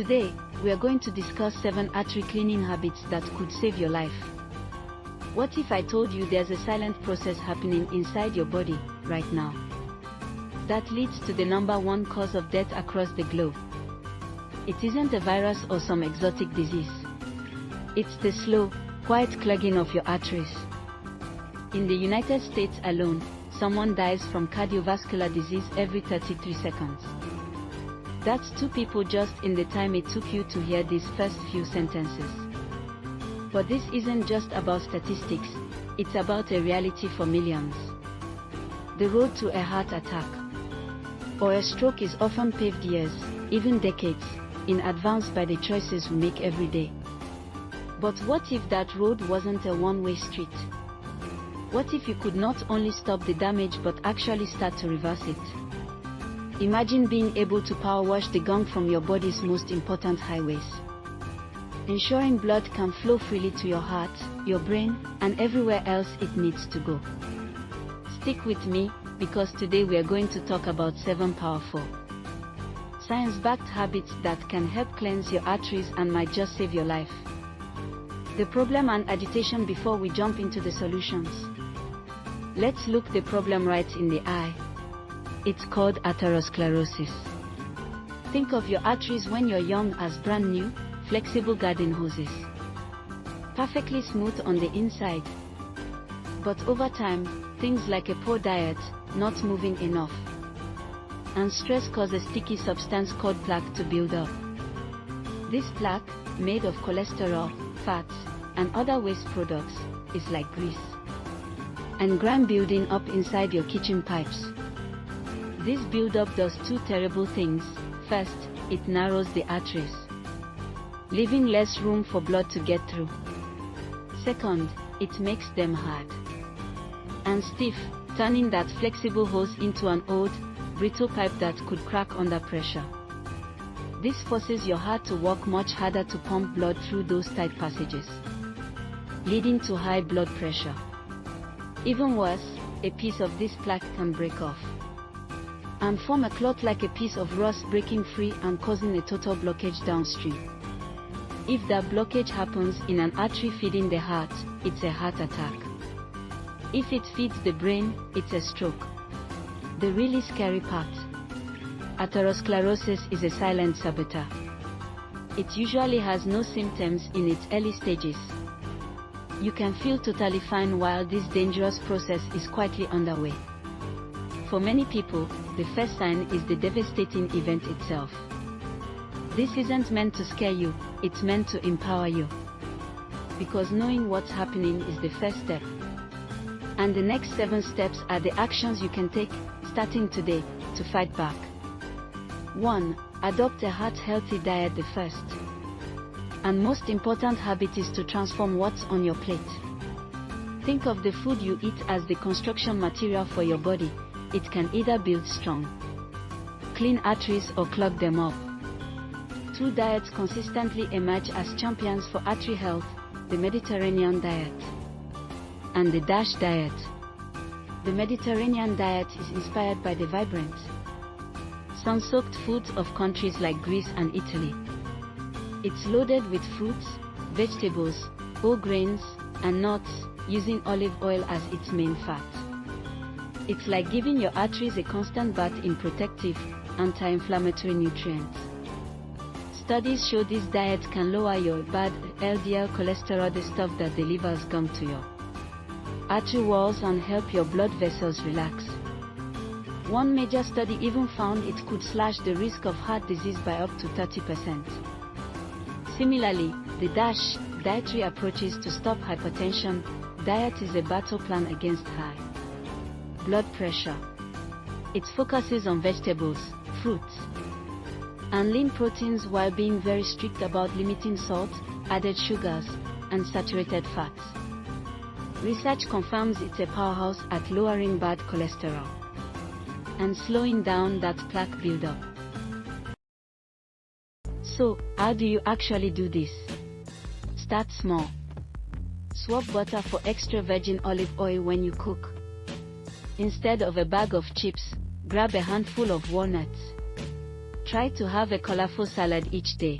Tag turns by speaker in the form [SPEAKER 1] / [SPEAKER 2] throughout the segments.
[SPEAKER 1] Today, we are going to discuss 7 artery cleaning habits that could save your life. What if I told you there's a silent process happening inside your body, right now, that leads to the #1 cause of death across the globe? It isn't a virus or some exotic disease. It's the slow, quiet clogging of your arteries. In the United States alone, someone dies from cardiovascular disease every 33 seconds. That's 2 people just in the time it took you to hear these first few sentences. But this isn't just about statistics, it's about a reality for millions. The road to a heart attack or a stroke is often paved years, even decades, in advance by the choices we make every day. But what if that road wasn't a one-way street? What if you could not only stop the damage but actually start to reverse it? Imagine being able to power wash the gunk from your body's most important highways, ensuring blood can flow freely to your heart, your brain, and everywhere else it needs to go. Stick with me, because today we are going to talk about 7 powerful, science-backed habits that can help cleanse your arteries and might just save your life. The problem and agitation before we jump into the solutions. Let's look the problem right in the eye. It's called arteriosclerosis. Think of your arteries when you're young as brand new, flexible garden hoses. Perfectly smooth on the inside. But over time, things like a poor diet, not moving enough, and stress cause a sticky substance called plaque to build up. This plaque, made of cholesterol, fats, and other waste products, is like grease and grime building up inside your kitchen pipes. This buildup does 2 terrible things. First, it narrows the arteries, leaving less room for blood to get through. Second, it makes them hard and stiff, turning that flexible hose into an old, brittle pipe that could crack under pressure. This forces your heart to work much harder to pump blood through those tight passages, leading to high blood pressure. Even worse, a piece of this plaque can break off and form a clot like a piece of rust, breaking free and causing a total blockage downstream. If that blockage happens in an artery feeding the heart, it's a heart attack. If it feeds the brain, it's a stroke. The really scary part: arteriosclerosis is a silent saboteur. It usually has no symptoms in its early stages. You can feel totally fine while this dangerous process is quietly underway. For many people, the first sign is the devastating event itself. This isn't meant to scare you, it's meant to empower you. Because knowing what's happening is the first step. And the next 7 steps are the actions you can take, starting today, to fight back. 1. Adopt a heart-healthy diet. The first and most important habit is to transform what's on your plate. Think of the food you eat as the construction material for your body. It can either build strong, clean arteries or clog them up. 2 diets consistently emerge as champions for artery health: the Mediterranean diet and the DASH diet. The Mediterranean diet is inspired by the vibrant, sun-soaked foods of countries like Greece and Italy. It's loaded with fruits, vegetables, whole grains, and nuts, using olive oil as its main fat. It's like giving your arteries a constant bath in protective, anti-inflammatory nutrients. Studies show this diet can lower your bad LDL cholesterol, the stuff that delivers gunk to your artery walls, and help your blood vessels relax. One major study even found it could slash the risk of heart disease by up to 30%. Similarly, the DASH, dietary approaches to stop hypertension, diet is a battle plan against high blood pressure. It focuses on vegetables, fruits, and lean proteins while being very strict about limiting salt, added sugars, and saturated fats. Research confirms it's a powerhouse at lowering bad cholesterol and slowing down that plaque buildup. So, how do you actually do this? Start small. Swap butter for extra virgin olive oil when you cook. Instead of a bag of chips, grab a handful of walnuts. Try to have a colorful salad each day.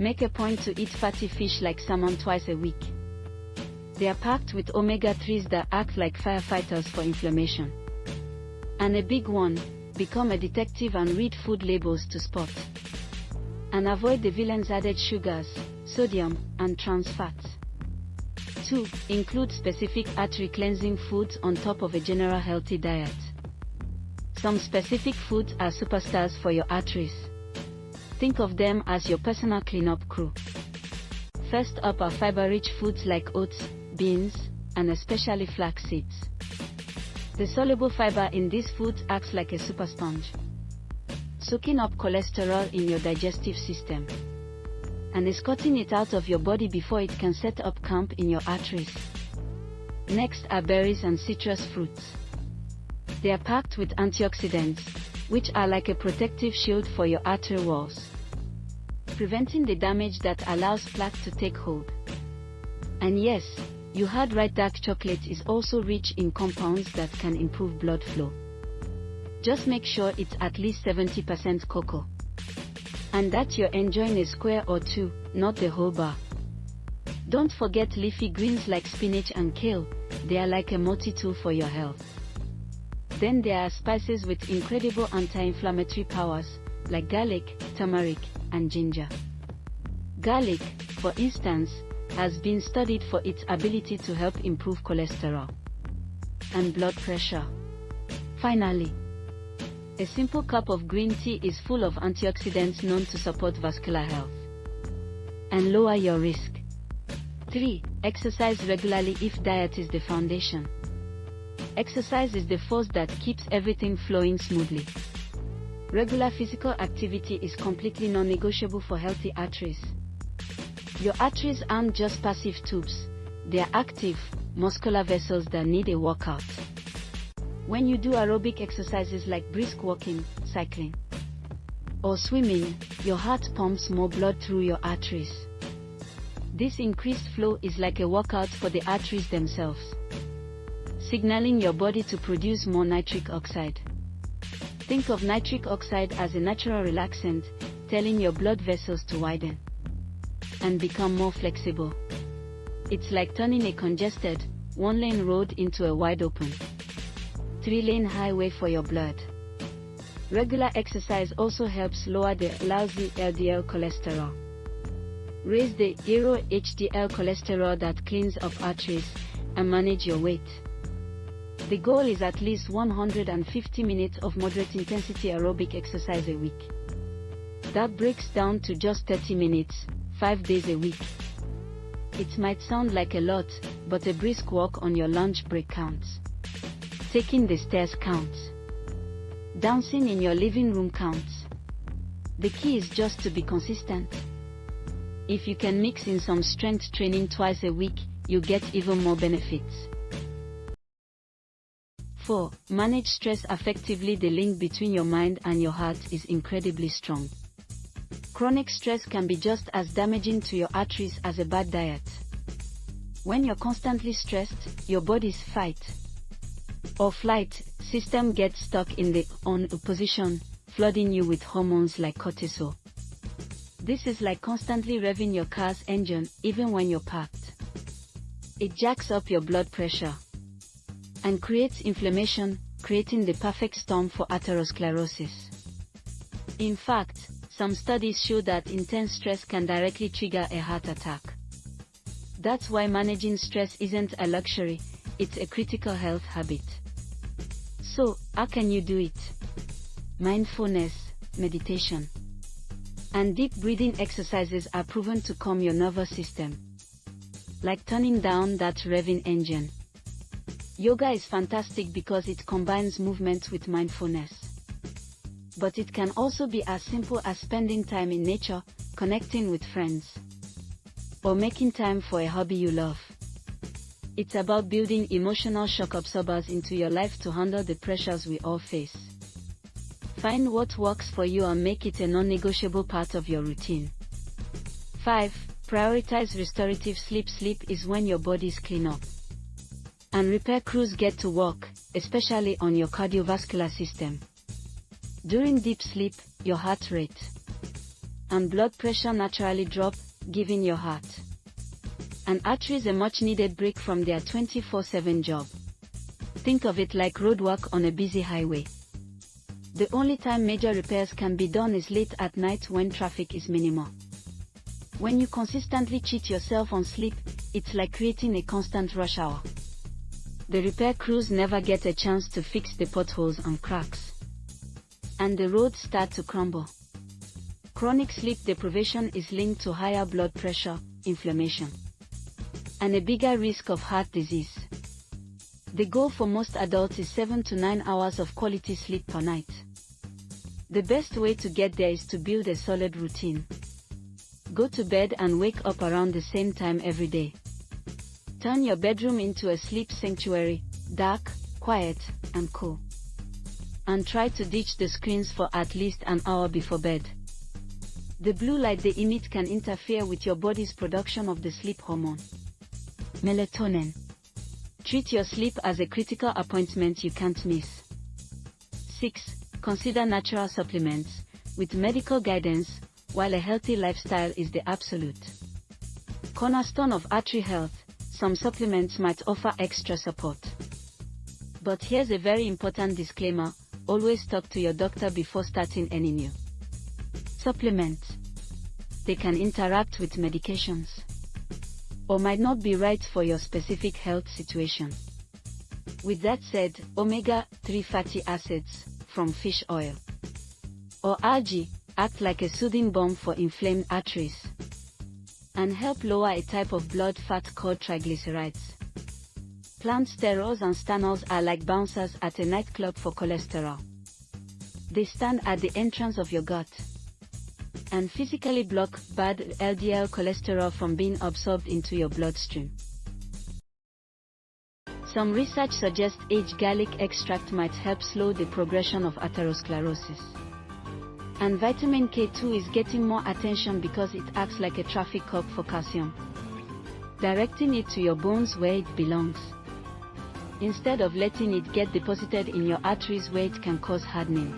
[SPEAKER 1] Make a point to eat fatty fish like salmon twice a week. They are packed with omega-3s that act like firefighters for inflammation. And a big one, become a detective and read food labels to spot and avoid the villain's added sugars, sodium, and trans fats. 2. Include specific artery-cleansing foods on top of a general healthy diet. Some specific foods are superstars for your arteries. Think of them as your personal cleanup crew. First up are fiber-rich foods like oats, beans, and especially flax seeds. The soluble fiber in these foods acts like a super sponge, soaking up cholesterol in your digestive system and escorting it out of your body before it can set up camp in your arteries. Next are berries and citrus fruits. They are packed with antioxidants, which are like a protective shield for your artery walls, preventing the damage that allows plaque to take hold. And yes, you heard right, dark chocolate is also rich in compounds that can improve blood flow. Just make sure it's at least 70% cocoa, and that you're enjoying a square or two, not the whole bar. Don't forget leafy greens like spinach and kale, they are like a multi-tool for your health. Then there are spices with incredible anti-inflammatory powers, like garlic, turmeric, and ginger. Garlic, for instance, has been studied for its ability to help improve cholesterol and blood pressure. Finally, a simple cup of green tea is full of antioxidants known to support vascular health and lower your risk. 3. Exercise regularly if diet is the foundation. Exercise is the force that keeps everything flowing smoothly. Regular physical activity is completely non-negotiable for healthy arteries. Your arteries aren't just passive tubes, they are active, muscular vessels that need a workout. When you do aerobic exercises like brisk walking, cycling, or swimming, your heart pumps more blood through your arteries. This increased flow is like a workout for the arteries themselves, signaling your body to produce more nitric oxide. Think of nitric oxide as a natural relaxant, telling your blood vessels to widen and become more flexible. It's like turning a congested, one-lane road into a wide-open, three-lane highway for your blood. Regular exercise also helps lower the lousy LDL cholesterol, raise the hero HDL cholesterol that cleans up arteries, and manage your weight. The goal is at least 150 minutes of moderate intensity aerobic exercise a week. That breaks down to just 30 minutes, 5 days a week. It might sound like a lot, but a brisk walk on your lunch break counts. Taking the stairs counts. Dancing in your living room counts. The key is just to be consistent. If you can mix in some strength training twice a week, you get even more benefits. 4. Manage stress effectively. The link between your mind and your heart is incredibly strong. Chronic stress can be just as damaging to your arteries as a bad diet. When you're constantly stressed, your body's fight or flight system gets stuck in the on position, flooding you with hormones like cortisol. This is like constantly revving your car's engine, even when you're parked. It jacks up your blood pressure and creates inflammation, creating the perfect storm for atherosclerosis. In fact, some studies show that intense stress can directly trigger a heart attack. That's why managing stress isn't a luxury, it's a critical health habit. So, how can you do it? Mindfulness, meditation, and deep breathing exercises are proven to calm your nervous system, like turning down that revving engine. Yoga is fantastic because it combines movement with mindfulness. But it can also be as simple as spending time in nature, connecting with friends, or making time for a hobby you love. It's about building emotional shock absorbers into your life to handle the pressures we all face. Find what works for you and make it a non-negotiable part of your routine. 5. Prioritize restorative sleep. Sleep is when your body's clean up and repair crews get to work, especially on your cardiovascular system. During deep sleep, your heart rate and blood pressure naturally drop, giving your heart and arteries a much-needed break from their 24/7 job. Think of it like roadwork on a busy highway. The only time major repairs can be done is late at night when traffic is minimal. When you consistently cheat yourself on sleep, it's like creating a constant rush hour. The repair crews never get a chance to fix the potholes and cracks, and the roads start to crumble. Chronic sleep deprivation is linked to higher blood pressure, inflammation, and a bigger risk of heart disease. The goal for most adults is 7 to 9 hours of quality sleep per night. The best way to get there is to build a solid routine. Go to bed and wake up around the same time every day. Turn your bedroom into a sleep sanctuary, dark, quiet, and cool. And try to ditch the screens for at least an hour before bed. The blue light they emit can interfere with your body's production of the sleep hormone, melatonin. Treat your sleep as a critical appointment you can't miss. 6. Consider natural supplements, with medical guidance, while a healthy lifestyle is the absolute cornerstone of artery health. Some supplements might offer extra support. But here's a very important disclaimer: always talk to your doctor before starting any new supplement. They can interact with medications, or might not be right for your specific health situation. With that said, omega-3 fatty acids from fish oil or algae act like a soothing balm for inflamed arteries and help lower a type of blood fat called triglycerides. Plant sterols and stanols are like bouncers at a nightclub for cholesterol. They stand at the entrance of your gut and physically block bad LDL cholesterol from being absorbed into your bloodstream. Some research suggests aged garlic extract might help slow the progression of atherosclerosis. And vitamin K2 is getting more attention because it acts like a traffic cop for calcium, directing it to your bones where it belongs, instead of letting it get deposited in your arteries where it can cause hardening.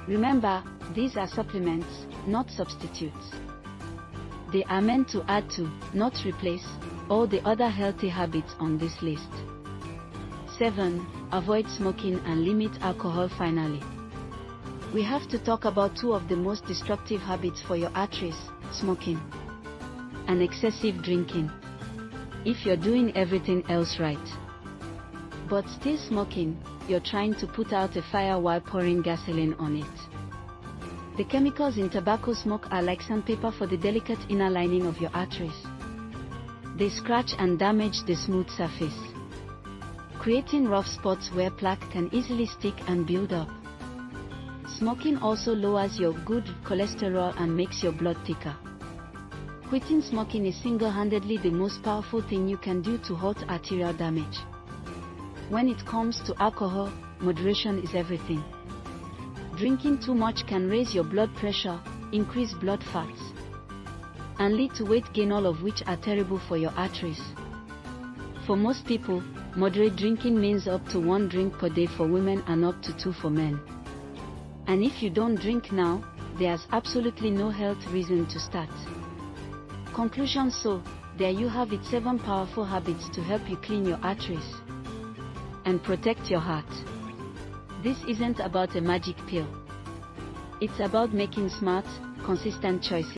[SPEAKER 1] Remember, these are supplements, not substitutes. They are meant to add to, not replace, all the other healthy habits on this list. 7. Avoid smoking and limit alcohol. Finally, we have to talk about two of the most destructive habits for your arteries: smoking and excessive drinking. If you're doing everything else right, but still smoking, you're trying to put out a fire while pouring gasoline on it. The chemicals in tobacco smoke are like sandpaper for the delicate inner lining of your arteries. They scratch and damage the smooth surface, creating rough spots where plaque can easily stick and build up. Smoking also lowers your good cholesterol and makes your blood thicker. Quitting smoking is single-handedly the most powerful thing you can do to halt arterial damage. When it comes to alcohol, moderation is everything. Drinking too much can raise your blood pressure, increase blood fats, and lead to weight gain, all of which are terrible for your arteries. For most people, moderate drinking means up to 1 drink per day for women and up to 2 for men. And if you don't drink now, there's absolutely no health reason to start. Conclusion: so, there you have it, 7 powerful habits to help you clean your arteries and protect your heart. This isn't about a magic pill. It's about making smart, consistent choices.